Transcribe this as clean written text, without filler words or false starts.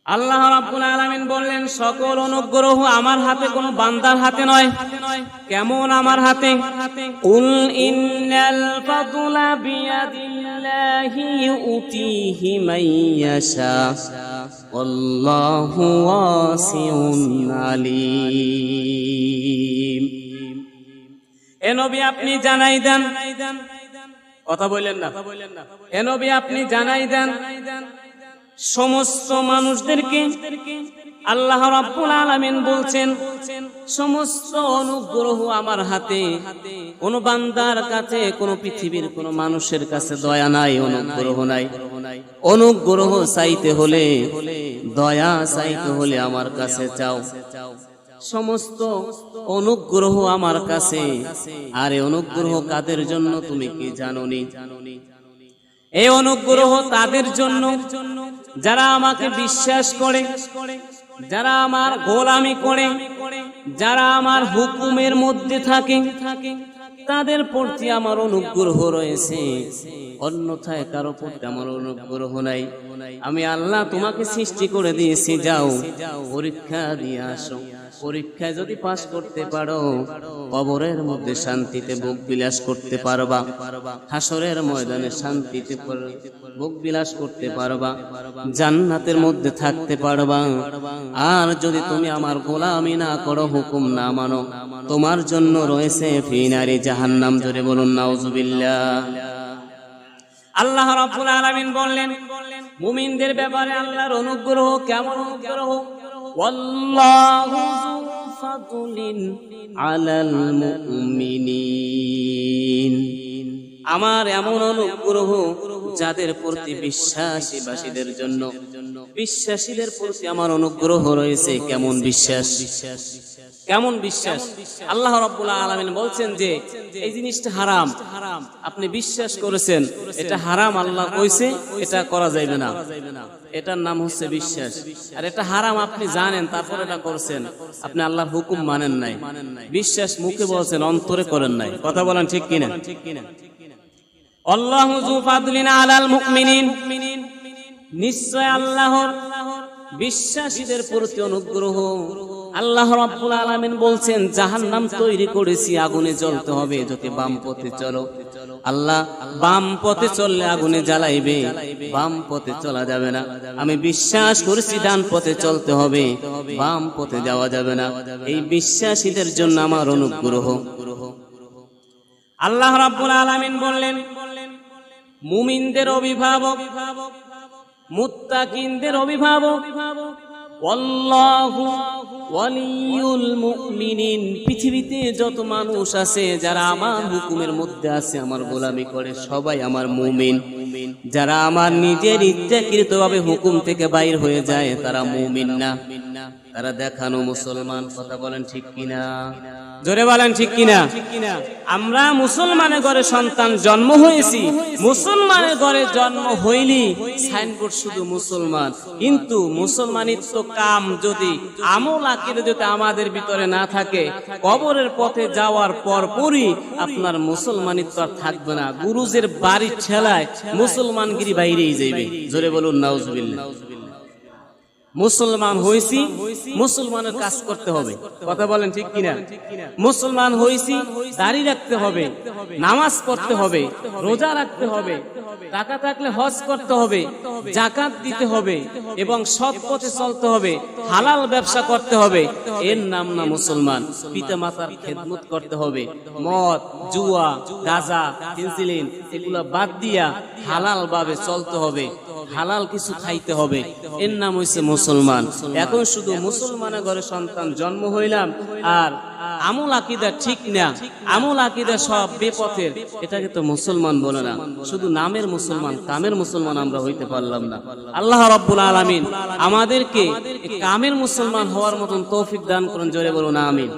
আল্লাহ রাব্বুল আলামিন বললেন, সকল অনুগ্রহ আমার হাতে, কোনো বান্দার হাতে নয়। কেমন আমার হাতে? কুল ইন্নাল ফাদলা বিয়াদিল্লাহি ইউতিহি মাইয়াশা আল্লাহু ওয়াসিউন আলীম। এ নবী আপনি জানাই দেন, কথা বললেন না, এ নবী আপনি জানাই দেন সমস্ত মানুষদেরকে আল্লাহ রাব্বুল আলামিন বলছেন, সমস্ত অনুগ্রহ আমার হাতে। কোন বান্দার কাছে, কোন পৃথিবীর কোন মানুষের কাছে দয়া নাই, অনুগ্রহ নাই। অনুগ্রহ চাইতে হলে, দয়া চাইতে হলে আমার কাছে চাও। সমস্ত অনুগ্রহ আমার কাছে। আর এই অনুগ্রহ কাদের জন্য তুমি কি জানোনি? এই অনুগ্রহ তাদের জন্য যারা আমাকে বিশ্বাস করে, যারা আমার গোলামি করে, যারা আমার হুকুমের মধ্যে থাকে, তাদের প্রতি আমার অনুগ্রহ রয়েছে। অন্যথায় কারো প্রতি আমার অনুগ্রহ নাই। আমি আল্লাহ তোমাকে সৃষ্টি করে দিয়েছি, যাও পরীক্ষা দিয়ে আসো। পরীক্ষায় যদি পাস করতে পারো, কবরের মধ্যে শান্তিতে বুক বিলাস করতে পারবা, হাসরের ময়দানে শান্তিতে বুক বিলাস করতে পারবা, জান্নাতের মধ্যে থাকতে পারবা। আর যদি তুমি আমার গোলামি না করো, হুকুম না মানো, তোমার জন্য রয়েছে ফিনারি জাহান্নাম। ধরে বলুন নাউজুবিল্লাহ। আল্লাহ রাব্বুল আলামিন বললেন মুমিনদের ব্যাপারে আল্লাহর অনুগ্রহ কেমন অনুগ্রহ? ওয়াল্লাহু যু ফাদলিন আলাল মুমিনিন। আমার এমন অনুগ্রহ যাদের প্রতি বিশ্বাসীবাসীদের জন্য, বিশ্বাসীদের প্রতি আমার অনুগ্রহ রয়েছে। কেমন বিশ্বাস? কেমন বিশ্বাস? আল্লাহ রাব্বুল আলামিন বলছেন যে এই জিনিসটা হারাম, আপনি বিশ্বাস করেছেন এটা হারাম, আল্লাহ কইছে এটা করা যাবে না, এটার নাম হচ্ছে বিশ্বাস। আর এটা হারাম আপনি জানেন, তারপর এটা করছেন, আপনি আল্লাহর হুকুম মানেন নাই। বিশ্বাস মুখে বলছেন, অন্তরে করেন নাই। কথা বলেন ঠিক কিনা? আল্লাহু যু ফাদলিন আলাল মুমিনিন। নিশ্চয় আল্লাহর বিশ্বাসীদের প্রতি অনুগ্রহ। আল্লাহ রাব্বুল আলামিন বলছেন জাহান্নাম তৈরি করেছি, আগুনে জ্বলতে হবে যদি বাম পথে চলো। আল্লাহ বাম পথে চললে আগুনে জ্বালাইবে, বাম পথে চলা যাবে না। আমি বিশ্বাস করেছি ডান পথে চলতে হবে, বাম পথে যাওয়া যাবে না। এই বিশ্বাসীদের জন্য আমার অনুগ্রহ। আল্লাহ রাব্বুল আলামিন বললেন মুমিনদের অভিভাবক, মুত্তাকিনদের অভিভাবক, আল্লাহু ওয়ালিউল মুমিনিন। পৃথিবীতে যত মানুষ আছে যারা আমার হুকুমের মধ্যে আছে, আমার গোলামি করে, সবাই আমার মুমিন। যারা আমার নিজের ইচ্ছাকৃতভাবে হুকুম থেকে বাইর হয়ে যায়, তারা মুমিন না, তারা দেখানো মুসলমান। কথা বলেন ঠিক কিনা? জোরে বলেন ঠিক কিনা? আমরা মুসলমানের ঘরে সন্তান জন্ম হয়েছি, মুসলমানের ঘরে জন্ম হইলি সাইনবোর্ড শুধু মুসলমান, কিন্তু মুসলমানিত্ব কাম যদি, আমল আকিদা যদি আমাদের ভিতরে না থাকে, কবরের পথে যাওয়ার পরপরই আপনার মুসলমানিত্ব আর থাকবে না। গুরুজের বাড়ির ছেলায় মুসলমানগিরি বাইরেই যাইবে। জোরে বলুন নাউজুবিল্লাহ। মুসলমান হইছি, মুসলমানের কাজ করতে হবে। কথা বলেন ঠিক কিনা? মুসলমান হইছি, দাড়ি রাখতে হবে, নামাজ পড়তে হবে, রোজা রাখতে হবে, টাকা থাকলে হজ করতে হবে, যাকাত দিতে হবে এবং সৎ পথে চলতে হবে, হালাল ব্যবসা করতে হবে। এর নাম না মুসলমান। পিতা মাতার খেদমত করতে হবে। মদ, জুয়া, গাঁজা, পেন্সিলিন এগুলা বাদ দিয়া হালাল ভাবে চলতে হবে, হালাল কিছু খাইতে হবে। এর নাম হইছে মুসলমান। এখন শুধু মুসলমানের ঘরে সন্তান জন্ম হইলাম আর আমল আকীদা ঠিক না, আমল আকীদা সব বেপথের, এটাকে তো মুসলমান বলে না। শুধু নামের মুসলমান, কামের মুসলমান আমরা হইতে পারলাম না। আল্লাহ রাব্বুল আলামিন আমাদেরকে কামের মুসলমান হওয়ার মতন তৌফিক দান করেন। জোরে বলুন আমিন।